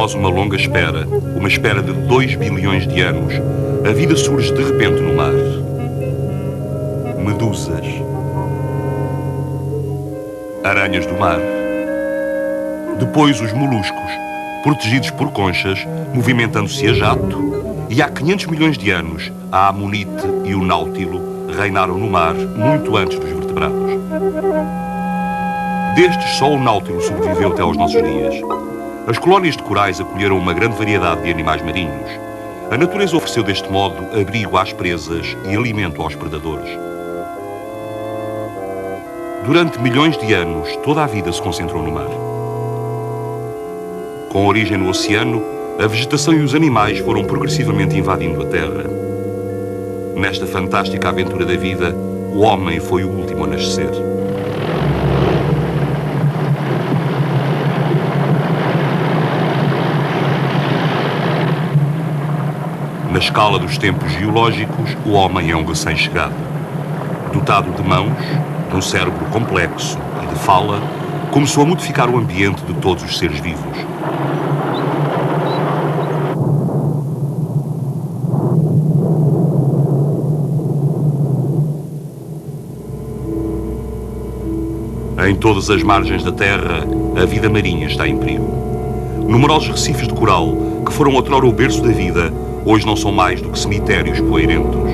Após uma longa espera, uma espera de 2 bilhões de anos, a vida surge de repente no mar. Medusas. Aranhas do mar. Depois os moluscos, protegidos por conchas, movimentando-se a jato. E há 500 milhões de anos, a amonite e o náutilo reinaram no mar muito antes dos vertebrados. Destes, só o náutilo sobreviveu até aos nossos dias. As colónias de corais acolheram uma grande variedade de animais marinhos. A natureza ofereceu deste modo abrigo às presas e alimento aos predadores. Durante milhões de anos, toda a vida se concentrou no mar. Com origem no oceano, a vegetação e os animais foram progressivamente invadindo a Terra. Nesta fantástica aventura da vida, o homem foi o último a nascer. Na escala dos tempos geológicos, o homem é um recém-chegado. Dotado de mãos, de um cérebro complexo e de fala, começou a modificar o ambiente de todos os seres vivos. Em todas as margens da Terra, a vida marinha está em perigo. Numerosos recifes de coral, que foram outrora o berço da vida, hoje não são mais do que cemitérios poeirentos.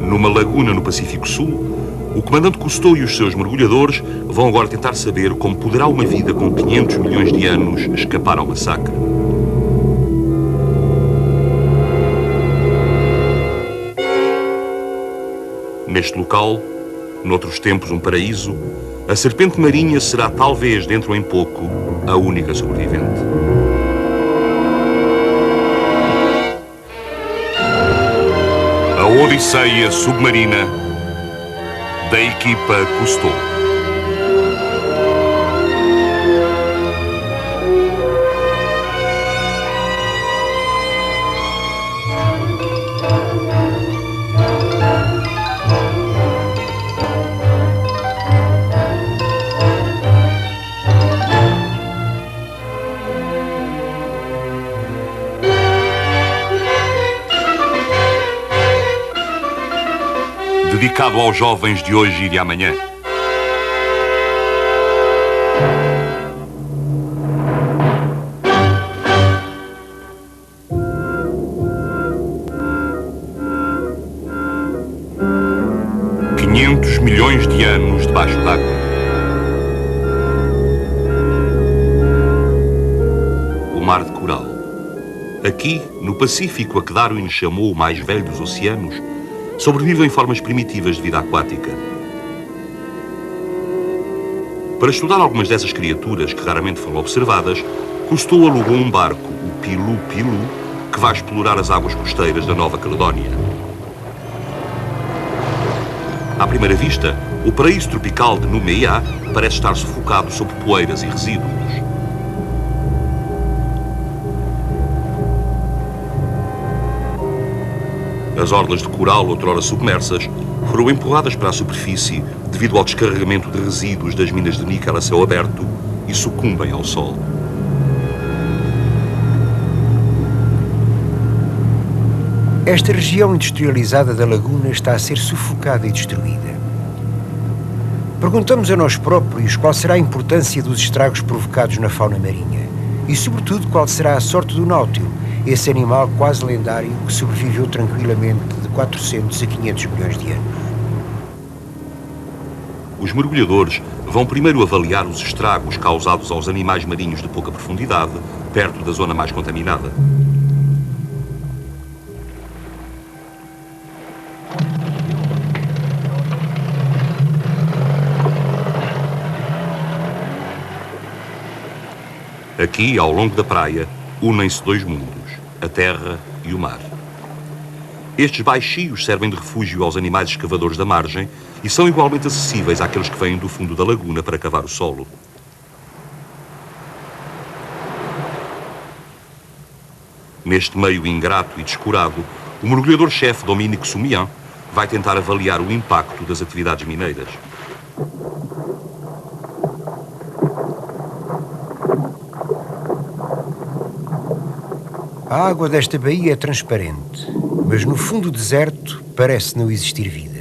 Numa laguna no Pacífico Sul, o comandante Cousteau e os seus mergulhadores vão agora tentar saber como poderá uma vida com 500 milhões de anos escapar ao massacre. Neste local, noutros tempos um paraíso, a serpente marinha será talvez, dentro em pouco, a única sobrevivente. A Odisseia Submarina da equipa Cousteau. Dedicado aos jovens de hoje e de amanhã. $500 milhões de anos debaixo d'água. O mar de coral. Aqui, no Pacífico, a que Darwin chamou o mais velho dos oceanos, sobrevivem formas primitivas de vida aquática. Para estudar algumas dessas criaturas que raramente foram observadas, Cousteau alugou um barco, o Pilu Pilu, que vai explorar as águas costeiras da Nova Caledónia. À primeira vista, o paraíso tropical de Nouméa parece estar sufocado sob poeiras e resíduos. As orlas de coral, outrora submersas, foram empurradas para a superfície devido ao descarregamento de resíduos das minas de níquel a céu aberto e sucumbem ao sol. Esta região industrializada da laguna está a ser sufocada e destruída. Perguntamos a nós próprios qual será a importância dos estragos provocados na fauna marinha e, sobretudo, qual será a sorte do náutilo, esse animal quase lendário que sobreviveu tranquilamente de 400 a 500 milhões de anos. Os mergulhadores vão primeiro avaliar os estragos causados aos animais marinhos de pouca profundidade, perto da zona mais contaminada. Aqui, ao longo da praia, unem-se dois mundos, a terra e o mar. Estes baixios servem de refúgio aos animais escavadores da margem e são igualmente acessíveis àqueles que vêm do fundo da laguna para cavar o solo. Neste meio ingrato e descurado, o mergulhador-chefe Dominique Soumian vai tentar avaliar o impacto das atividades mineiras. A água desta baía é transparente, mas no fundo do deserto parece não existir vida.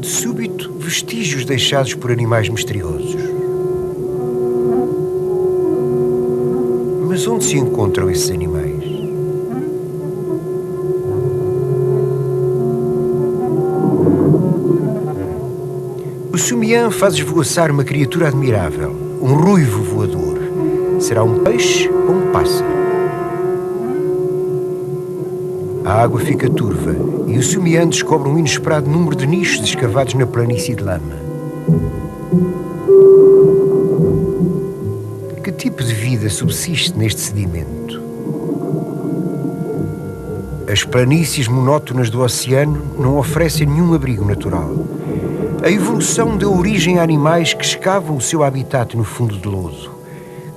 De súbito, vestígios deixados por animais misteriosos. Mas onde se encontram esses animais? O Sumian faz esvoaçar uma criatura admirável, um ruivo voador. Será um peixe ou um pássaro? A água fica turva e o Sumian descobre um inesperado número de nichos escavados na planície de lama. Que tipo de vida subsiste neste sedimento? As planícies monótonas do oceano não oferecem nenhum abrigo natural. A evolução deu origem a animais que escavam o seu habitat no fundo de lodo.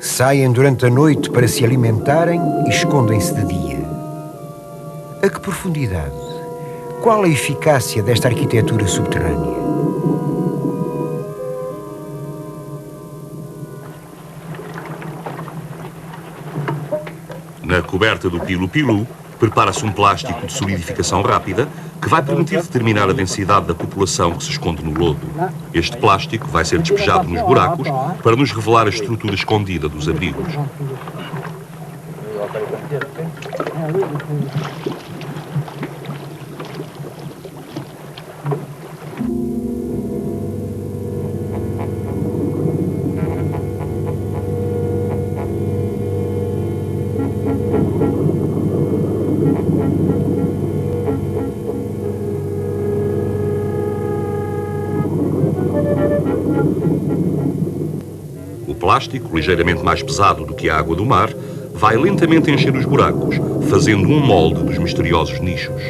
Saem durante a noite para se alimentarem e escondem-se de dia. A que profundidade? Qual a eficácia desta arquitetura subterrânea? Na coberta do Pilu-Pilu, prepara-se um plástico de solidificação rápida que vai permitir determinar a densidade da população que se esconde no lodo. Este plástico vai ser despejado nos buracos para nos revelar a estrutura escondida dos abrigos. O plástico, ligeiramente mais pesado do que a água do mar, vai lentamente encher os buracos, fazendo um molde dos misteriosos nichos.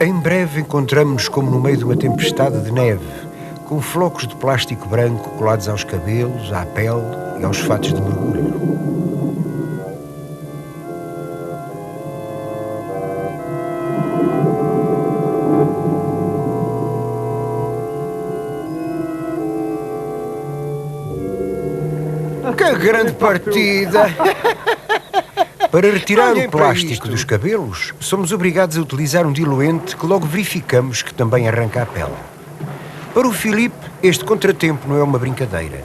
Em breve encontramos-nos como no meio de uma tempestade de neve, com flocos de plástico branco colados aos cabelos, à pele e aos fatos de mergulho. Que grande partida! Para retirar o plástico dos cabelos, somos obrigados a utilizar um diluente que logo verificamos que também arranca a pele. Para o Filipe, este contratempo não é uma brincadeira.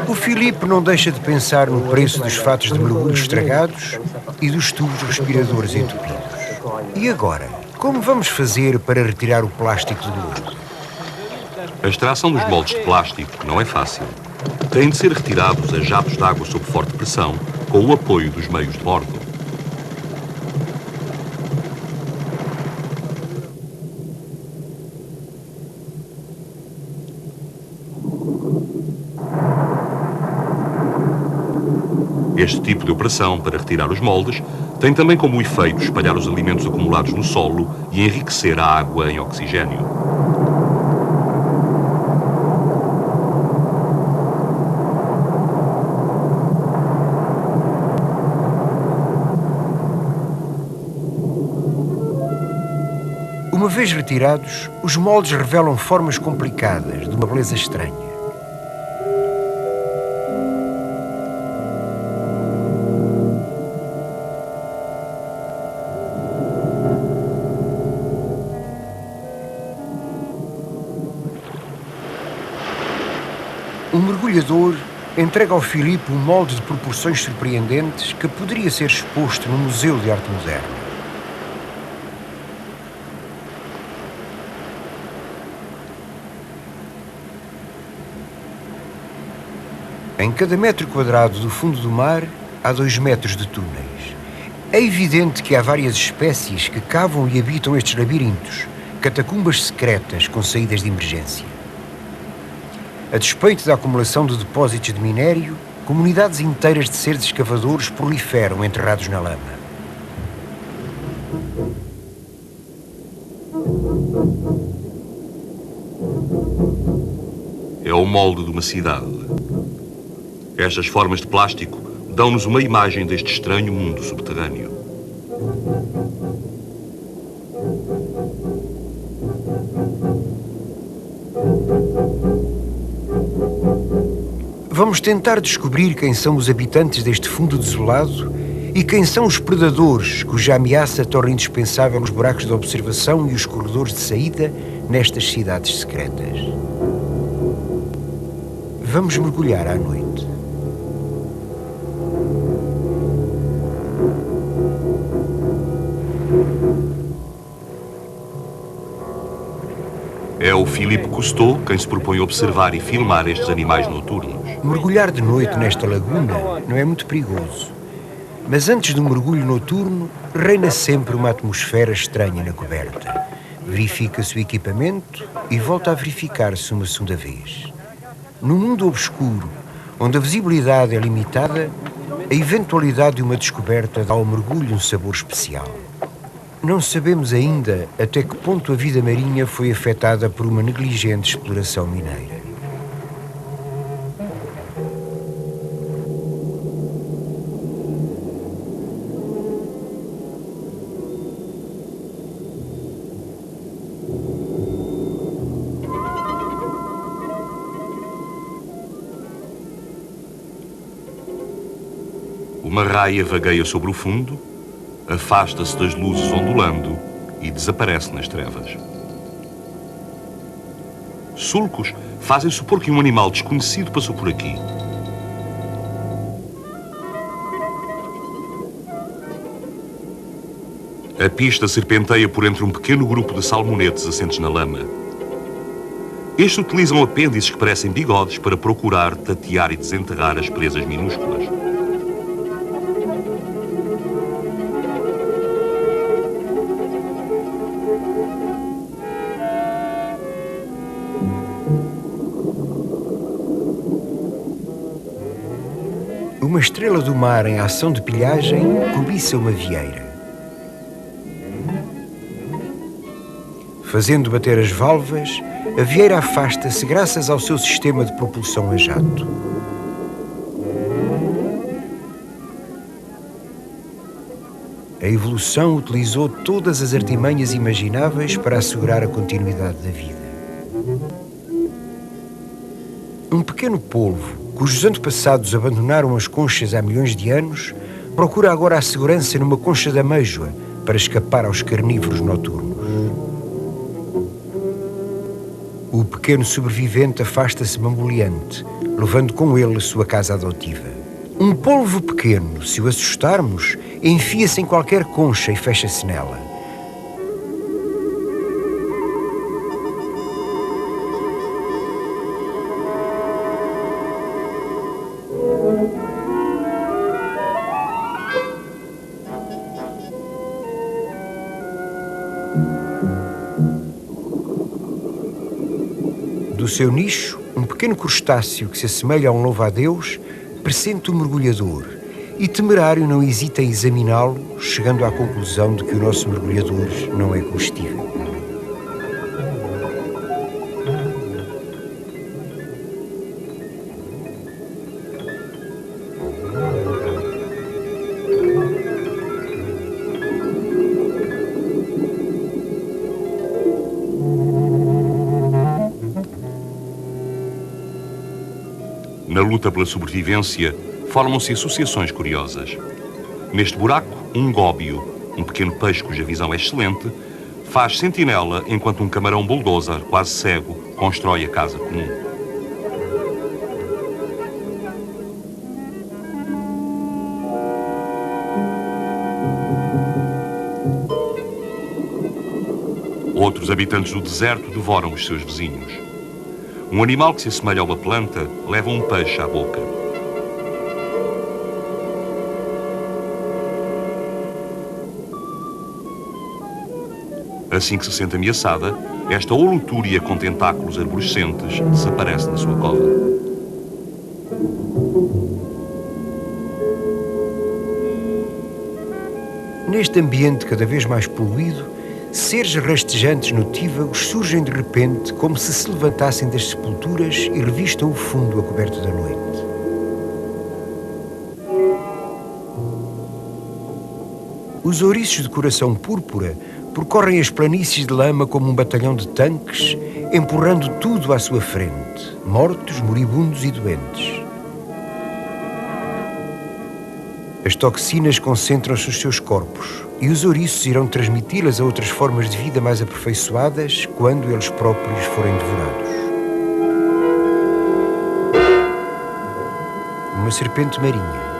O Filipe não deixa de pensar no preço dos fatos de mergulho estragados e dos tubos respiradores entupidos. E agora, como vamos fazer para retirar o plástico do lodo? A extração dos moldes de plástico não é fácil. Têm de ser retirados a jatos de água sob forte pressão, com o apoio dos meios de bordo. Este tipo de operação para retirar os moldes tem também como efeito espalhar os alimentos acumulados no solo e enriquecer a água em oxigênio. Uma vez retirados, os moldes revelam formas complicadas, de uma beleza estranha. Um mergulhador entrega ao Filipe um molde de proporções surpreendentes que poderia ser exposto no Museu de Arte Moderna. Em cada metro quadrado do fundo do mar, há 2 metros de túneis. É evidente que há várias espécies que cavam e habitam estes labirintos, catacumbas secretas com saídas de emergência. A despeito da acumulação de depósitos de minério, comunidades inteiras de seres escavadores proliferam enterrados na lama. É o molde de uma cidade. Estas formas de plástico dão-nos uma imagem deste estranho mundo subterrâneo. Vamos tentar descobrir quem são os habitantes deste fundo desolado e quem são os predadores cuja ameaça torna indispensável os buracos de observação e os corredores de saída nestas cidades secretas. Vamos mergulhar à noite. É o Philippe Cousteau quem se propõe observar e filmar estes animais noturnos. Mergulhar de noite nesta laguna não é muito perigoso. Mas antes do mergulho noturno, reina sempre uma atmosfera estranha na coberta. Verifica-se o equipamento e volta a verificar-se uma segunda vez. No mundo obscuro, onde a visibilidade é limitada, a eventualidade de uma descoberta dá ao mergulho um sabor especial. Não sabemos ainda até que ponto a vida marinha foi afetada por uma negligente exploração mineira. Uma raia vagueia sobre o fundo, afasta-se das luzes ondulando e desaparece nas trevas. Sulcos fazem supor que um animal desconhecido passou por aqui. A pista serpenteia por entre um pequeno grupo de salmonetes assentes na lama. Estes utilizam apêndices que parecem bigodes para procurar tatear e desenterrar as presas minúsculas. Uma estrela do mar em ação de pilhagem cobiça uma vieira. Fazendo bater as válvulas, a vieira afasta-se graças ao seu sistema de propulsão a jato. A evolução utilizou todas as artimanhas imagináveis para assegurar a continuidade da vida. Um pequeno polvo, cujos antepassados abandonaram as conchas há milhões de anos, procura agora a segurança numa concha de amêijoa para escapar aos carnívoros noturnos. O pequeno sobrevivente afasta-se bamboleante, levando com ele a sua casa adotiva. Um polvo pequeno, se o assustarmos, enfia-se em qualquer concha e fecha-se nela. Do seu nicho, um pequeno crustáceo que se assemelha a um louva-a-Deus pressente o mergulhador e, temerário, não hesita em examiná-lo, chegando à conclusão de que o nosso mergulhador não é comestível. Na luta pela sobrevivência, formam-se associações curiosas. Neste buraco, um góbio, um pequeno peixe cuja visão é excelente, faz sentinela enquanto um camarão bulldozer, quase cego, constrói a casa comum. Outros habitantes do deserto devoram os seus vizinhos. Um animal que se assemelha a uma planta leva um peixe à boca. Assim que se sente ameaçada, esta holotúria com tentáculos arborescentes desaparece na sua cova. Neste ambiente cada vez mais poluído, seres rastejantes notívagos surgem de repente como se levantassem das sepulturas e revistam o fundo a coberto da noite. Os ouriços de coração púrpura percorrem as planícies de lama como um batalhão de tanques, empurrando tudo à sua frente, mortos, moribundos e doentes. As toxinas concentram-se nos seus corpos e os ouriços irão transmiti-las a outras formas de vida mais aperfeiçoadas quando eles próprios forem devorados. Uma serpente marinha.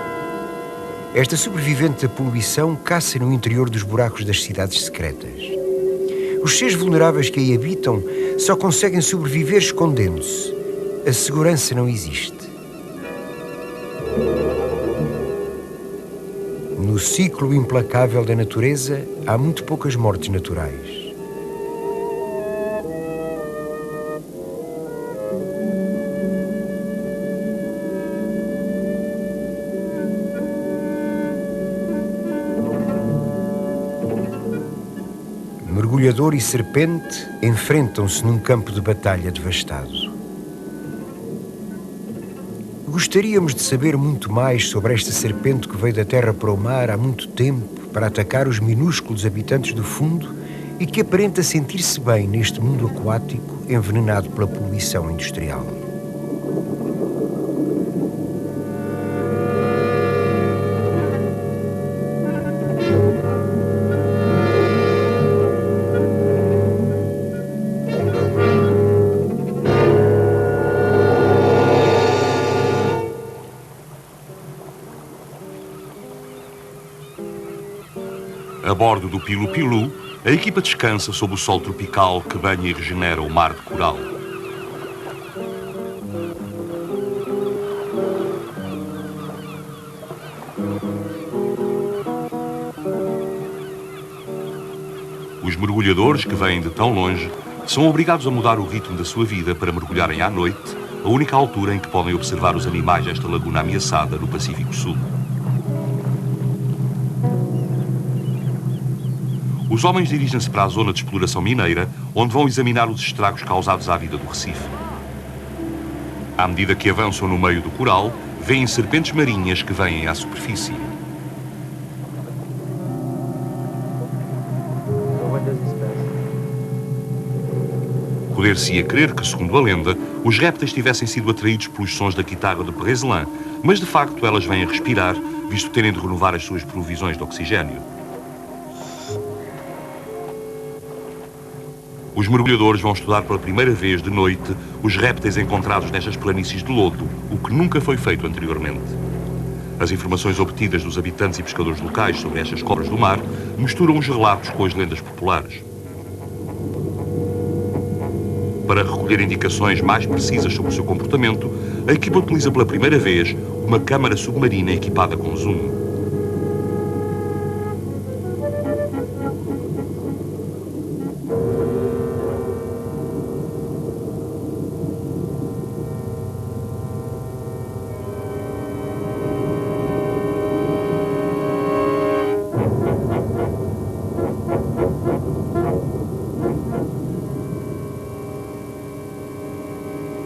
Esta sobrevivente da poluição caça no interior dos buracos das cidades secretas. Os seres vulneráveis que aí habitam só conseguem sobreviver escondendo-se. A segurança não existe. No ciclo implacável da natureza, há muito poucas mortes naturais. Mergulhador e serpente enfrentam-se num campo de batalha devastado. Gostaríamos de saber muito mais sobre esta serpente que veio da terra para o mar há muito tempo para atacar os minúsculos habitantes do fundo e que aparenta sentir-se bem neste mundo aquático envenenado pela poluição industrial. A bordo do Pilu-Pilu, a equipa descansa sob o sol tropical que banha e regenera o mar de coral. Os mergulhadores que vêm de tão longe são obrigados a mudar o ritmo da sua vida para mergulharem à noite, a única altura em que podem observar os animais desta laguna ameaçada no Pacífico Sul. Os homens dirigem-se para a zona de exploração mineira, onde vão examinar os estragos causados à vida do Recife. À medida que avançam no meio do coral, veem serpentes marinhas que vêm à superfície. Poder-se-ia crer que, segundo a lenda, os répteis tivessem sido atraídos pelos sons da guitarra de Perrezelã, mas de facto elas vêm a respirar, visto terem de renovar as suas provisões de oxigênio. Os mergulhadores vão estudar pela primeira vez de noite os répteis encontrados nestas planícies de lodo, o que nunca foi feito anteriormente. As informações obtidas dos habitantes e pescadores locais sobre estas cobras do mar misturam os relatos com as lendas populares. Para recolher indicações mais precisas sobre o seu comportamento, a equipa utiliza pela primeira vez uma câmara submarina equipada com zoom.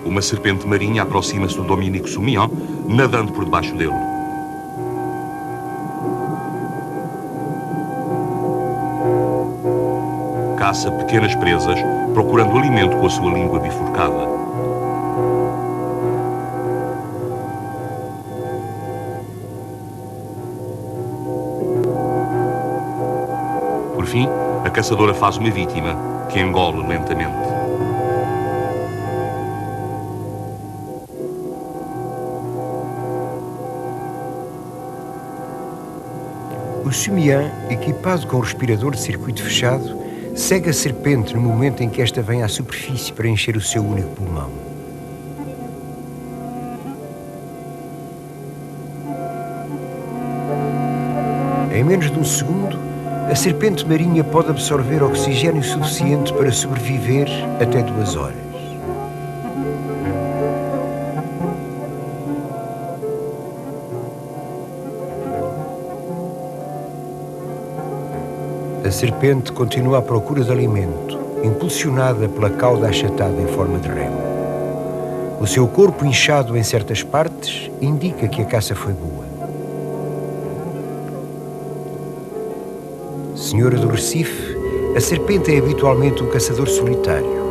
Uma serpente marinha aproxima-se do Dominique Soumillon, nadando por debaixo dele. Caça pequenas presas, procurando alimento com a sua língua bifurcada. Por fim, a caçadora faz uma vítima, que engole lentamente. O Soumillon, equipado com o respirador de circuito fechado, segue a serpente no momento em que esta vem à superfície para encher o seu único pulmão. Em menos de um segundo, A serpente marinha pode absorver oxigênio suficiente para sobreviver até 2 horas. A serpente continua à procura de alimento, impulsionada pela cauda achatada em forma de remo. O seu corpo inchado em certas partes indica que a caça foi boa. Senhora do Recife, a serpente é habitualmente um caçador solitário,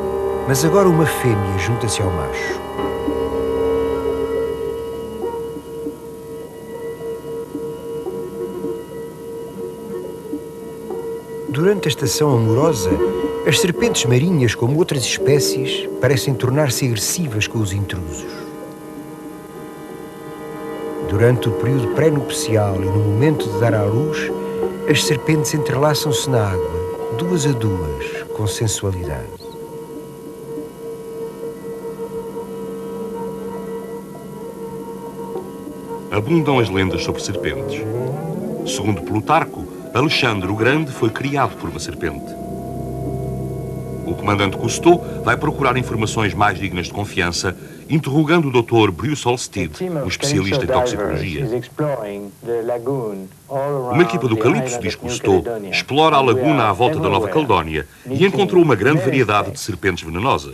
mas agora uma fêmea junta-se ao macho. Durante a estação amorosa, as serpentes marinhas, como outras espécies, parecem tornar-se agressivas com os intrusos. Durante o período pré-nupcial e no momento de dar à luz, as serpentes entrelaçam-se na água, 2 a 2, com sensualidade. Abundam as lendas sobre serpentes. Segundo Plutarco, Alexandre o Grande foi criado por uma serpente. O comandante Cousteau vai procurar informações mais dignas de confiança, interrogando o Dr. Bruce Olmsted, um especialista em toxicologia. Uma equipa do Calypso, diz Cousteau, explora a laguna à volta da Nova Caledónia e encontrou uma grande variedade de serpentes venenosas.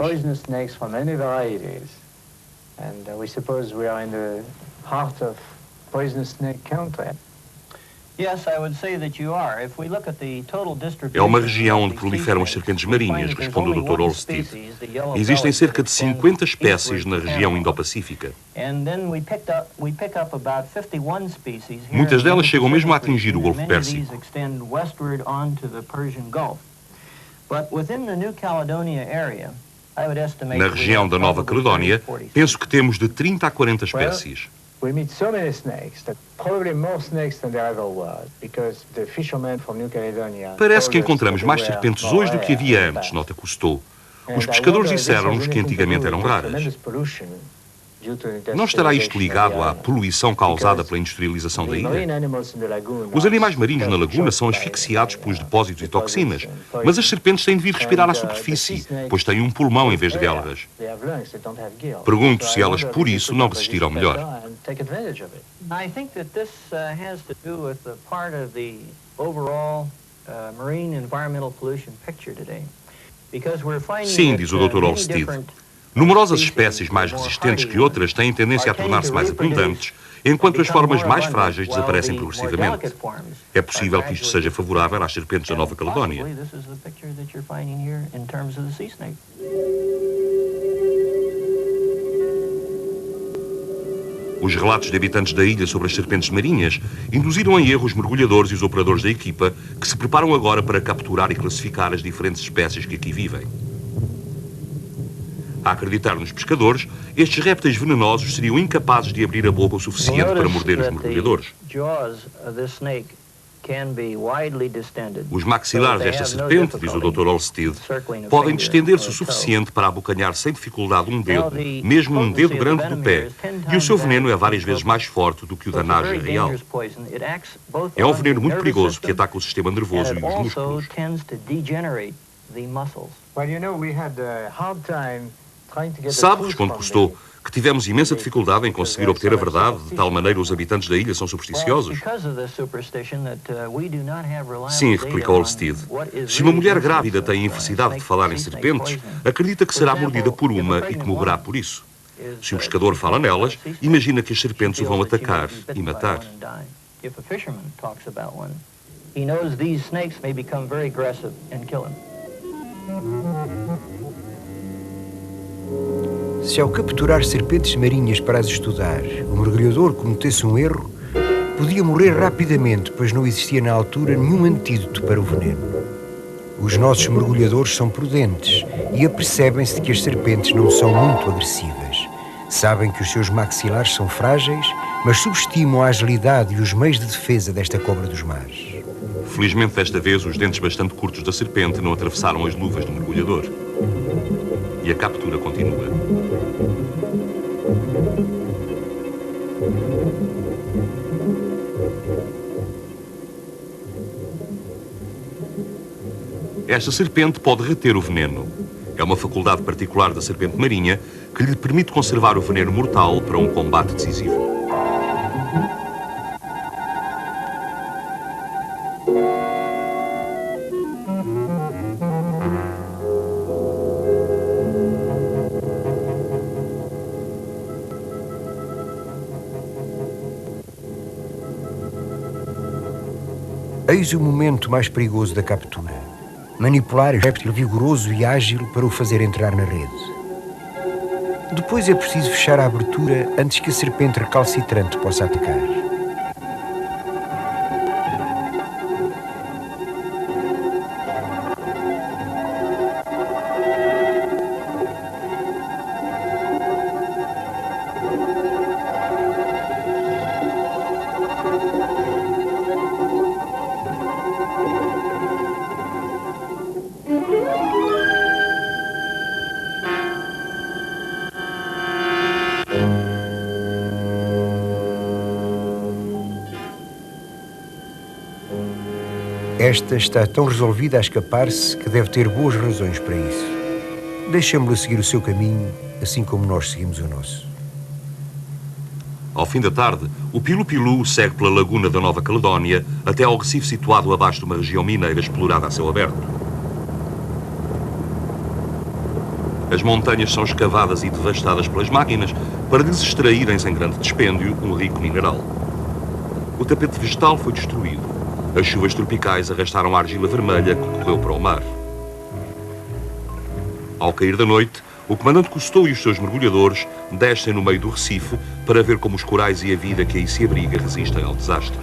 É uma região onde proliferam as serpentes marinhas, responde o Dr. Olmsted. Existem cerca de 50 espécies na região Indo-Pacífica. Muitas delas chegam mesmo a atingir o Golfo Pérsico. Na região da Nova Caledónia, penso que temos de 30 a 40 espécies. Parece que encontramos mais serpentes hoje do que havia antes, nota Cousteau. Os pescadores disseram-nos que antigamente eram raras. Não estará isto ligado à poluição causada pela industrialização da ilha? Os animais marinhos na laguna são asfixiados pelos depósitos de toxinas, mas as serpentes têm de vir respirar à superfície, pois têm um pulmão em vez de guelras. Pergunto se elas, por isso, não resistiram melhor. Sim, diz o Dr. Olmsted. Numerosas espécies mais resistentes que outras têm tendência a tornar-se mais abundantes, enquanto as formas mais frágeis desaparecem progressivamente. É possível que isto seja favorável às serpentes da Nova Caledónia. Os relatos de habitantes da ilha sobre as serpentes marinhas induziram em erro os mergulhadores e os operadores da equipa, que se preparam agora para capturar e classificar as diferentes espécies que aqui vivem. A acreditar nos pescadores, estes répteis venenosos seriam incapazes de abrir a boca o suficiente para morder os mergulhadores. Os maxilares desta serpente, diz o Dr. Olmsted, podem distender-se o suficiente para abocanhar sem dificuldade um dedo, mesmo um dedo grande do pé, e o seu veneno é várias vezes mais forte do que o da naja real. É um veneno muito perigoso que ataca o sistema nervoso e os músculos. Sabe, responde Cousteau, que tivemos imensa dificuldade em conseguir obter a verdade, de tal maneira os habitantes da ilha são supersticiosos? Sim, replica Olmsted. Se uma mulher grávida tem a infelicidade de falar em serpentes, acredita que será mordida por uma e que morrerá por isso. Se um pescador fala nelas, imagina que as serpentes o vão atacar e matar. Se ao capturar serpentes marinhas para as estudar, o mergulhador cometesse um erro, podia morrer rapidamente, pois não existia na altura nenhum antídoto para o veneno. Os nossos mergulhadores são prudentes e apercebem-se de que as serpentes não são muito agressivas. Sabem que os seus maxilares são frágeis, mas subestimam a agilidade e os meios de defesa desta cobra dos mares. Felizmente, desta vez, os dentes bastante curtos da serpente não atravessaram as luvas do mergulhador. E a captura continua. Esta serpente pode reter o veneno. É uma faculdade particular da serpente marinha que lhe permite conservar o veneno mortal para um combate decisivo. Eis o momento mais perigoso da captura. Manipular o réptil vigoroso e ágil para o fazer entrar na rede. Depois é preciso fechar a abertura antes que a serpente recalcitrante possa atacar. Esta está tão resolvida a escapar-se que deve ter boas razões para isso. Deixemos-la seguir o seu caminho, assim como nós seguimos o nosso. Ao fim da tarde, o Pilu-Pilu segue pela laguna da Nova Caledónia até ao Recife situado abaixo de uma região mineira explorada a céu aberto. As montanhas são escavadas e devastadas pelas máquinas para lhes extraírem sem grande dispêndio um rico mineral. O tapete vegetal foi destruído. As chuvas tropicais arrastaram a argila vermelha que correu para o mar. Ao cair da noite, o comandante Cousteau e os seus mergulhadores descem no meio do Recife para ver como os corais e a vida que aí se abriga resistem ao desastre.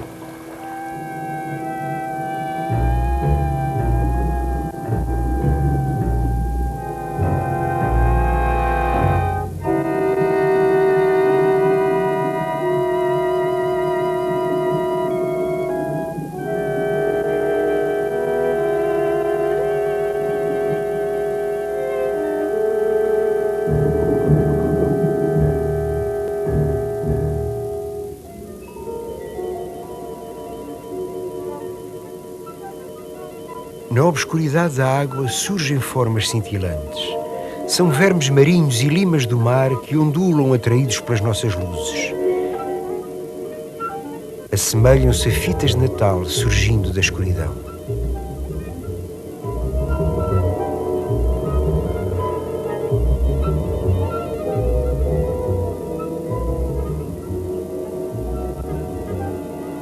Na obscuridade da água surgem formas cintilantes. São vermes marinhos e limas do mar que ondulam atraídos pelas nossas luzes. Assemelham-se a fitas de Natal surgindo da escuridão.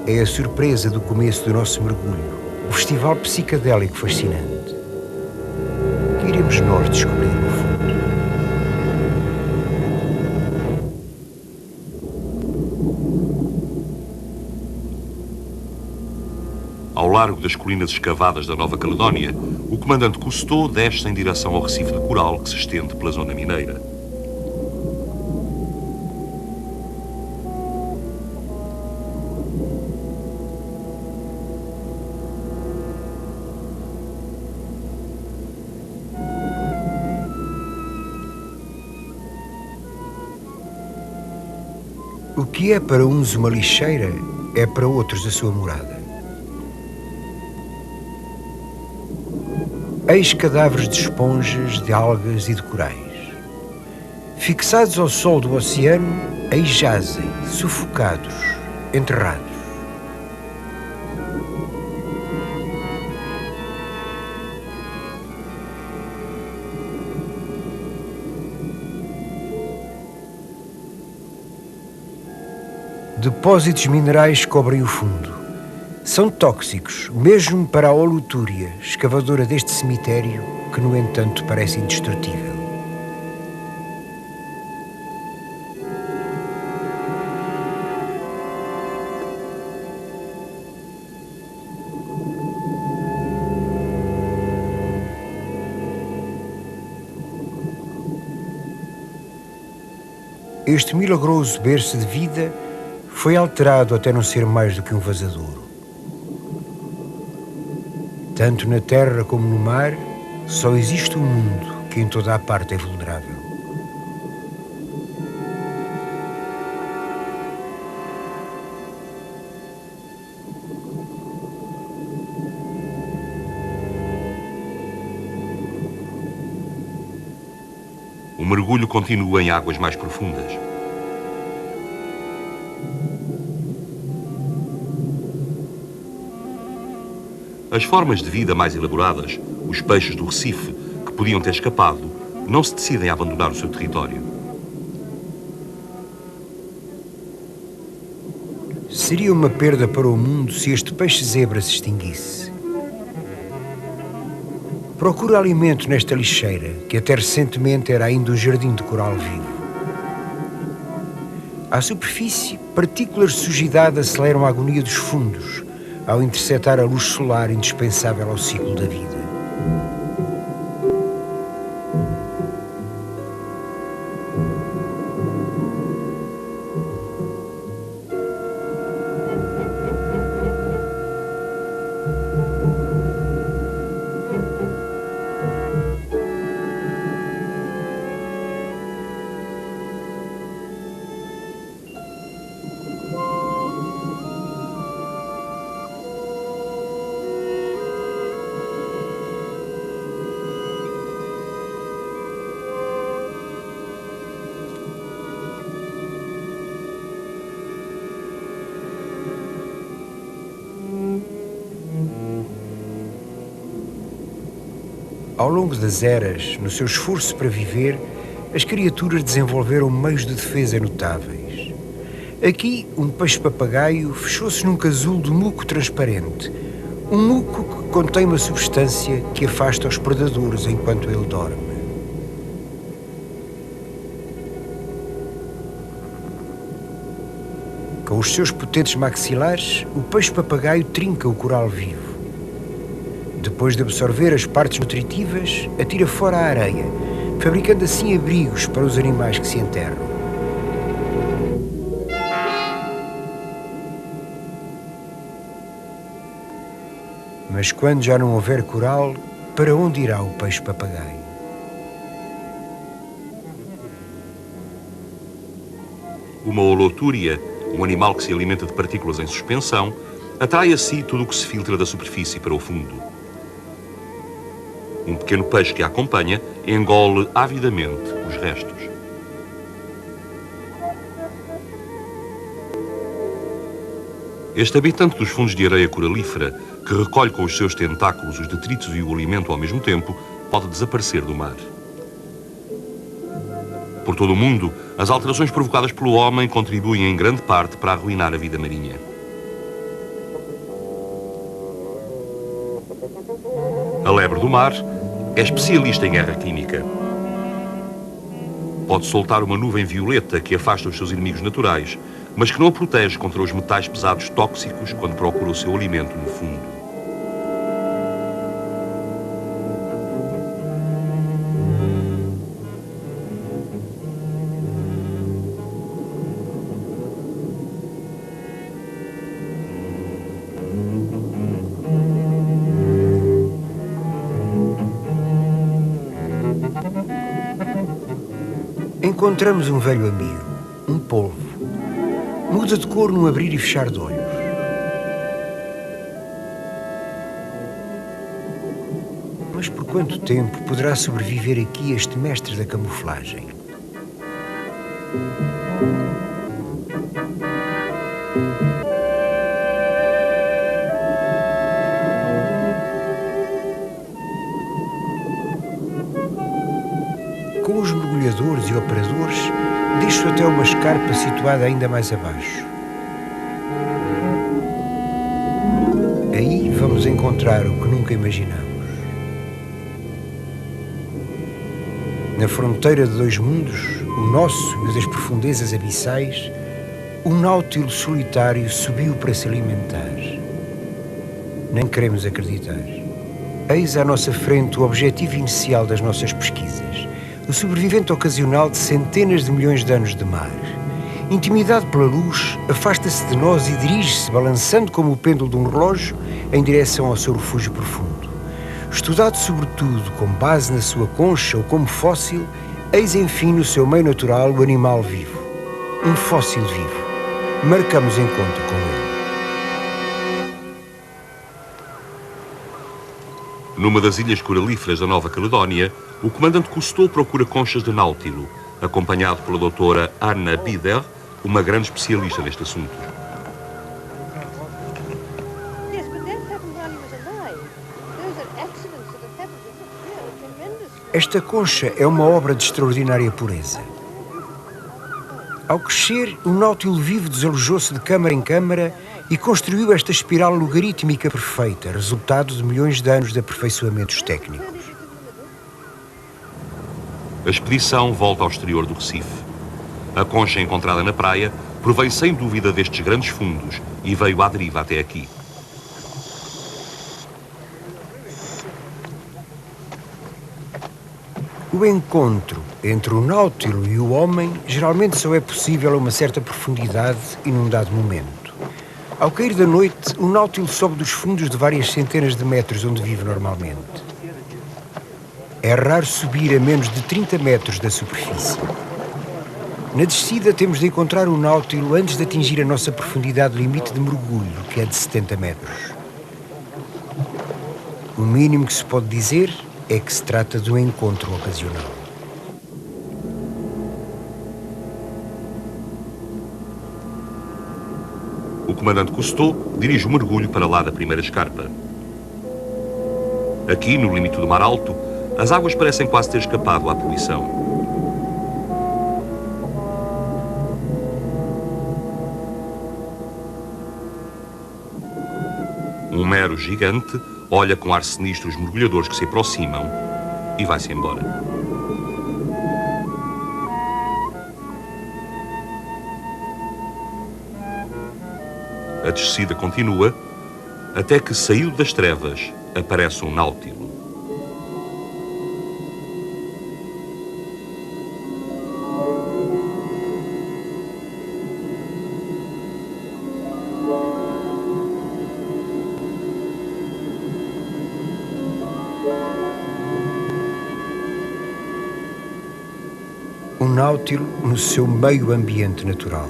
É a surpresa do começo do nosso mergulho. O festival psicadélico fascinante. Que iremos nós descobrir no fundo? Ao largo das colinas escavadas da Nova Caledónia, o comandante Cousteau desce em direção ao recife de coral que se estende pela zona mineira. O que é para uns uma lixeira, é para outros a sua morada. Eis cadáveres de esponjas, de algas e de corais. Fixados ao sol do oceano, aí jazem, sufocados, enterrados. Depósitos minerais cobrem o fundo. São tóxicos, mesmo para a holotúria, escavadora deste cemitério, que, no entanto, parece indestrutível. Este milagroso berço de vida foi alterado até não ser mais do que um vazadouro. Tanto na terra como no mar, só existe um mundo que em toda a parte é vulnerável. O mergulho continua em águas mais profundas. As formas de vida mais elaboradas, os peixes do Recife, que podiam ter escapado, não se decidem a abandonar o seu território. Seria uma perda para o mundo se este peixe-zebra se extinguisse. Procura alimento nesta lixeira, que até recentemente era ainda um jardim de coral vivo. À superfície, partículas de sujidade aceleram a agonia dos fundos, ao interceptar a luz solar indispensável ao ciclo da vida. Ao longo das eras, no seu esforço para viver, as criaturas desenvolveram meios de defesa notáveis. Aqui, um peixe-papagaio fechou-se num casulo de muco transparente, um muco que contém uma substância que afasta os predadores enquanto ele dorme. Com os seus potentes maxilares, o peixe-papagaio trinca o coral vivo. Depois de absorver as partes nutritivas, atira fora a areia, fabricando assim abrigos para os animais que se enterram. Mas quando já não houver coral, para onde irá o peixe-papagaio? Uma holotúria, um animal que se alimenta de partículas em suspensão, atrai a si tudo o que se filtra da superfície para o fundo. Um pequeno peixe que a acompanha engole avidamente os restos. Este habitante dos fundos de areia coralífera, que recolhe com os seus tentáculos os detritos e o alimento ao mesmo tempo, pode desaparecer do mar. Por todo o mundo, as alterações provocadas pelo homem contribuem em grande parte para arruinar a vida marinha. A lebre do mar é especialista em guerra química. Pode soltar uma nuvem violeta que afasta os seus inimigos naturais, mas que não a protege contra os metais pesados tóxicos quando procura o seu alimento no fundo. Encontramos um velho amigo, um polvo. Muda de cor num abrir e fechar de olhos. Mas por quanto tempo poderá sobreviver aqui este mestre da camuflagem? Com os mergulhadores e operadores, deixo até uma escarpa situada ainda mais abaixo. Aí vamos encontrar o que nunca imaginamos. Na fronteira de dois mundos, o nosso e o das profundezas abissais, um náutilo solitário subiu para se alimentar. Nem queremos acreditar. Eis à nossa frente o objetivo inicial das nossas pesquisas. O sobrevivente ocasional de centenas de milhões de anos de mar. Intimidado pela luz, afasta-se de nós e dirige-se, balançando como o pêndulo de um relógio, em direção ao seu refúgio profundo. Estudado sobretudo com base na sua concha ou como fóssil, eis enfim no seu meio natural o animal vivo. Um fóssil vivo. Marcamos encontro com ele. Numa das ilhas coralíferas da Nova Caledónia, O comandante Cousteau procura conchas de náutilo, acompanhado pela doutora Anna Bieder, uma grande especialista neste assunto. Esta concha é uma obra de extraordinária pureza. Ao crescer, o náutilo vivo desalojou-se de câmara em câmara e construiu esta espiral logarítmica perfeita, resultado de milhões de anos de aperfeiçoamentos técnicos. A expedição volta ao exterior do Recife. A concha encontrada na praia provém sem dúvida destes grandes fundos e veio à deriva até aqui. O encontro entre o náutilo e o homem geralmente só é possível a uma certa profundidade e num dado momento. Ao cair da noite, o náutilo sobe dos fundos de várias centenas de metros onde vive normalmente. É raro subir a menos de 30 metros da superfície. Na descida temos de encontrar o náutilo antes de atingir a nossa profundidade limite de mergulho, que é de 70 metros. O mínimo que se pode dizer é que se trata de um encontro ocasional. O comandante Cousteau dirige o mergulho para lá da primeira escarpa. Aqui, no limite do mar alto, as águas parecem quase ter escapado à poluição. Um mero gigante olha com ar sinistro os mergulhadores que se aproximam e vai-se embora. A descida continua até que, saído das trevas, aparece um náutilo. Um náutilo no seu meio ambiente natural.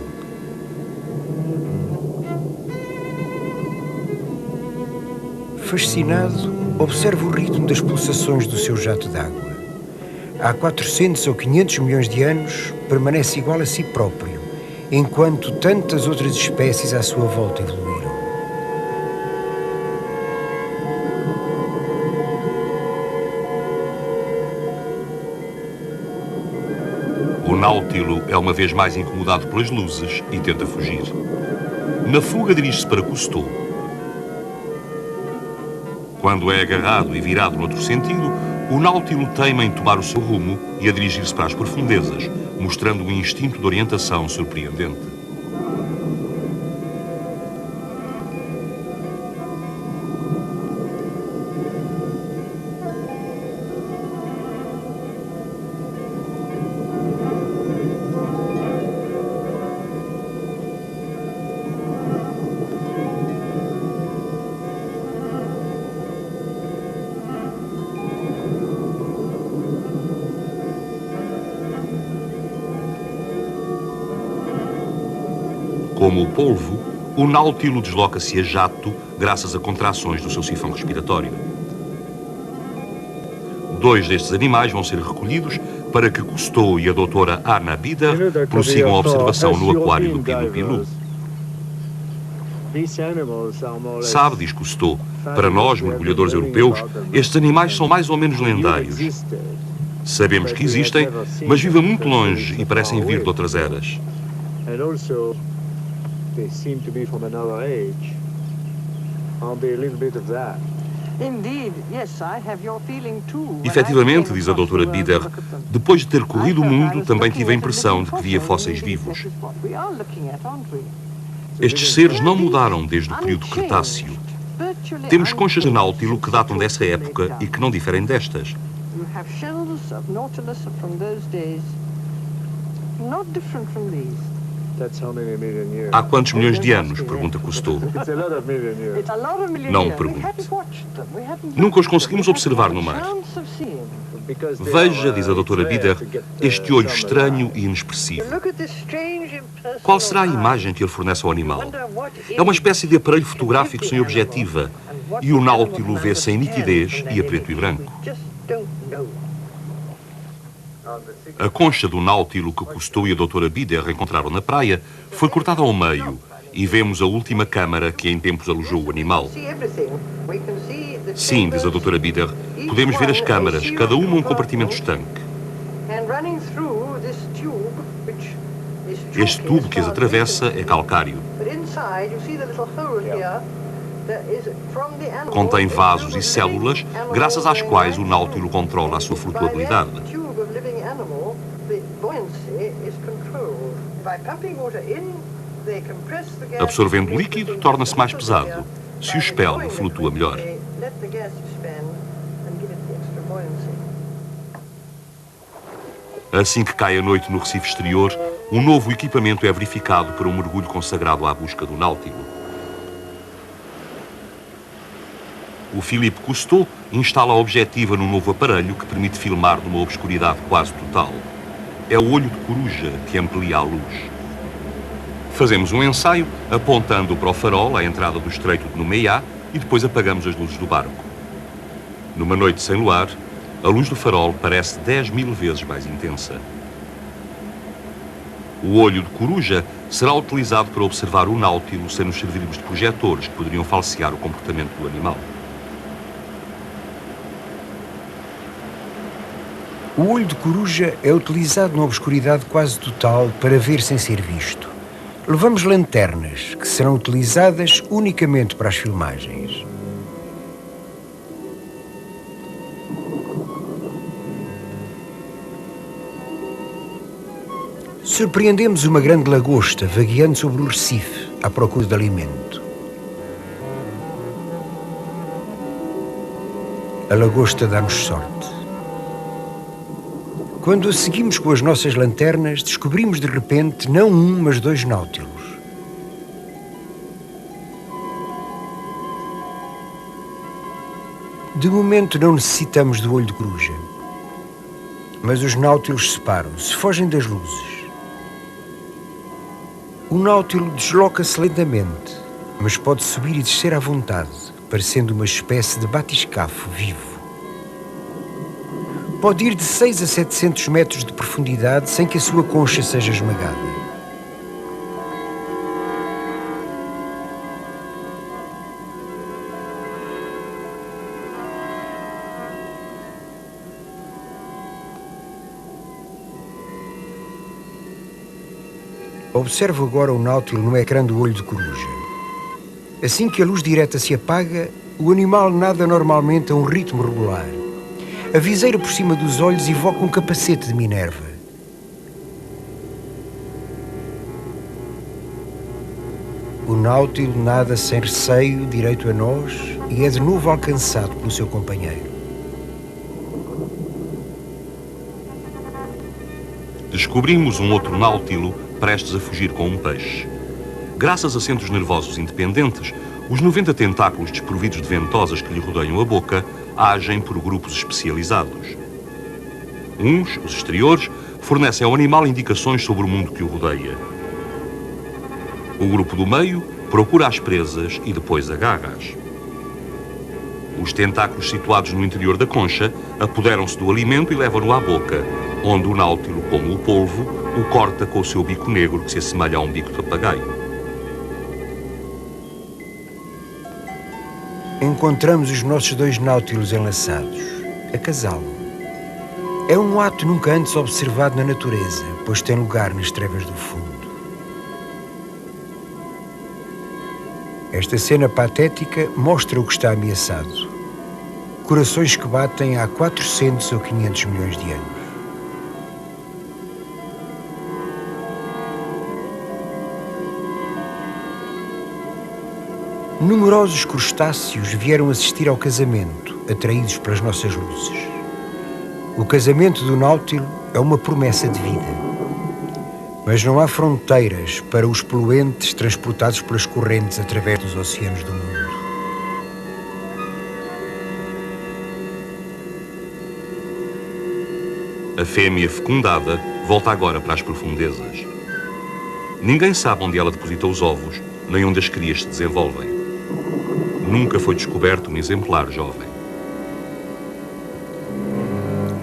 Fascinado, observa o ritmo das pulsações do seu jato d'água. Há 400 ou 500 milhões de anos, permanece igual a si próprio, enquanto tantas outras espécies à sua volta evoluíram. O náutilo é uma vez mais incomodado pelas luzes e tenta fugir. Na fuga dirige-se para Cousteau. Quando é agarrado e virado noutro sentido, o náutilo teima em tomar o seu rumo e a dirigir-se para as profundezas, mostrando um instinto de orientação surpreendente. Como o polvo, o náutilo desloca-se a jato graças a contrações do seu sifão respiratório. 2 destes animais vão ser recolhidos para que Cousteau e a doutora Anna Bieder prossigam a observação no aquário do Pilu-Pilu. Sabe, diz Cousteau, para nós, mergulhadores europeus, estes animais são mais ou menos lendários. Sabemos que existem, mas vivem muito longe e parecem vir de outras eras. They seem to be from another age. I'll be a little bit of that. Indeed, yes, I have your feeling too. Efetivamente, diz a doutora Bieder, depois de ter corrido o mundo, também tive a impressão de que via fósseis vivos. Estes seres não mudaram desde o período Cretáceo. Temos conchas de náutilo que datam dessa época e que não diferem destas. You have shells of Nautilus from those days, not different from these. That's how many million years? Há quantos milhões de anos? Pergunta Cousteau. It's a lot of million years. It's a lot of million Não years. pergunte. We haven't watched them. We haven't Nunca os conseguimos observar no mar. chance of seeing them. Because they Veja, are, diz a doutora it's rare Bieder, to get, este olho some estranho alive. e inexpressivo. Look at this strange impersonal Qual será a eye. imagem que ele fornece ao animal? Wonder what É uma is espécie de aparelho the fotográfico sem animal objetiva and what e o the náutilo animal vê-se em understands nitidez from e a that preto e image. branco. We just don't know. A concha do náutilo que Cousteau e a doutora Bider encontraram na praia foi cortada ao meio e vemos a última câmara que em tempos alojou o animal. Sim, diz a doutora Bider, podemos ver as câmaras, cada uma um compartimento estanque. Este tubo que as atravessa é calcário. Contém vasos e células, graças às quais o náutilo controla a sua flutuabilidade. Absorvendo o líquido, torna-se mais pesado. Se o expele, flutua melhor. Assim que cai a noite no Recife exterior, um novo equipamento é verificado para um mergulho consagrado à busca do náutilo. O Philippe Cousteau instala a objetiva num novo aparelho que permite filmar numa obscuridade quase total. É o olho de coruja que amplia a luz. Fazemos um ensaio apontando para o farol à entrada do estreito de Nouméa e depois apagamos as luzes do barco. Numa noite sem luar, a luz do farol parece 10.000 vezes mais intensa. O olho de coruja será utilizado para observar o náutilo sem nos servirmos de projetores que poderiam falsear o comportamento do animal. O olho de coruja é utilizado na obscuridade quase total para ver sem ser visto. Levamos lanternas, que serão utilizadas unicamente para as filmagens. Surpreendemos uma grande lagosta vagueando sobre o Recife, à procura de alimento. A lagosta dá-nos sorte. Quando a seguimos com as nossas lanternas, descobrimos de repente não um, mas 2 náutilos. De momento não necessitamos do olho de coruja, mas os náutilos separam-se, fogem das luzes. O náutilo desloca-se lentamente, mas pode subir e descer à vontade, parecendo uma espécie de batiscafo vivo. Pode ir de 6 a 700 metros de profundidade sem que a sua concha seja esmagada. Observo agora o náutilo no ecrã do olho de coruja. Assim que a luz direta se apaga, o animal nada normalmente a um ritmo regular. A viseira por cima dos olhos evoca um capacete de Minerva. O náutilo nada sem receio direito a nós e é de novo alcançado pelo seu companheiro. Descobrimos um outro náutilo prestes a fugir com um peixe. Graças a centros nervosos independentes, os 90 tentáculos desprovidos de ventosas que lhe rodeiam a boca agem por grupos especializados. Uns, os exteriores, fornecem ao animal indicações sobre o mundo que o rodeia. O grupo do meio procura as presas e depois agarra-as. Os tentáculos situados no interior da concha apoderam-se do alimento e levam-no à boca, onde o náutilo, como o polvo, o corta com o seu bico negro que se assemelha a um bico de papagaio. Encontramos os nossos 2 náutilos enlaçados, a casal. É um ato nunca antes observado na natureza, pois tem lugar nas trevas do fundo. Esta cena patética mostra o que está ameaçado. Corações que batem há 400 ou 500 milhões de anos. Numerosos crustáceos vieram assistir ao casamento, atraídos pelas nossas luzes. O casamento do náutilo é uma promessa de vida. Mas não há fronteiras para os poluentes transportados pelas correntes através dos oceanos do mundo. A fêmea fecundada volta agora para as profundezas. Ninguém sabe onde ela deposita os ovos, nem onde as crias se desenvolvem. Nunca foi descoberto um exemplar jovem.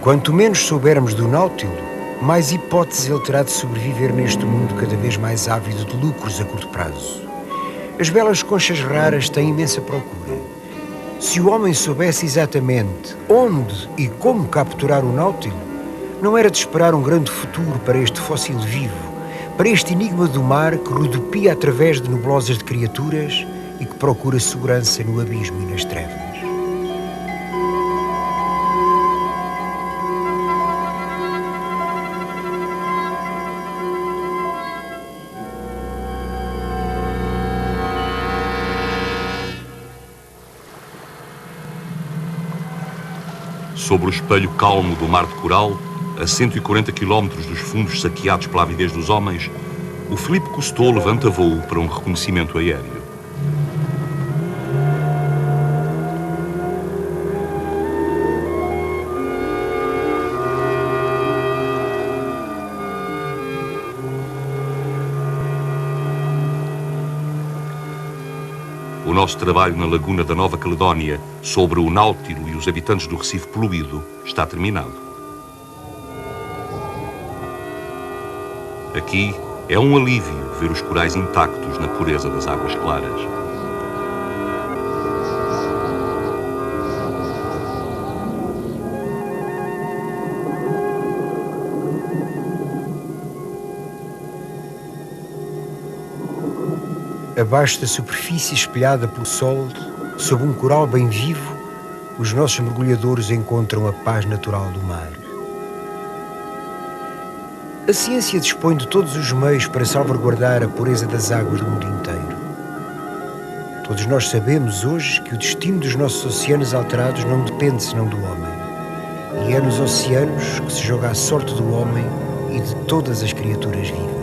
Quanto menos soubermos do Náutilo, mais hipóteses ele terá de sobreviver neste mundo cada vez mais ávido de lucros a curto prazo. As belas conchas raras têm imensa procura. Se o homem soubesse exatamente onde e como capturar o Náutilo, não era de esperar um grande futuro para este fóssil vivo, para este enigma do mar que rodopia através de nebulosas de criaturas e que procura segurança no abismo e nas trevas. Sobre o espelho calmo do mar de coral, a 140 quilómetros dos fundos saqueados pela avidez dos homens, o Filipe Cousteau levanta voo para um reconhecimento aéreo. O nosso trabalho na laguna da Nova Caledónia sobre o Náutilo e os habitantes do Recife poluído está terminado. Aqui é um alívio ver os corais intactos na pureza das águas claras. Abaixo da superfície espelhada pelo sol, sob um coral bem vivo, os nossos mergulhadores encontram a paz natural do mar. A ciência dispõe de todos os meios para salvaguardar a pureza das águas do mundo inteiro. Todos nós sabemos hoje que o destino dos nossos oceanos alterados não depende senão do homem. E é nos oceanos que se joga a sorte do homem e de todas as criaturas vivas.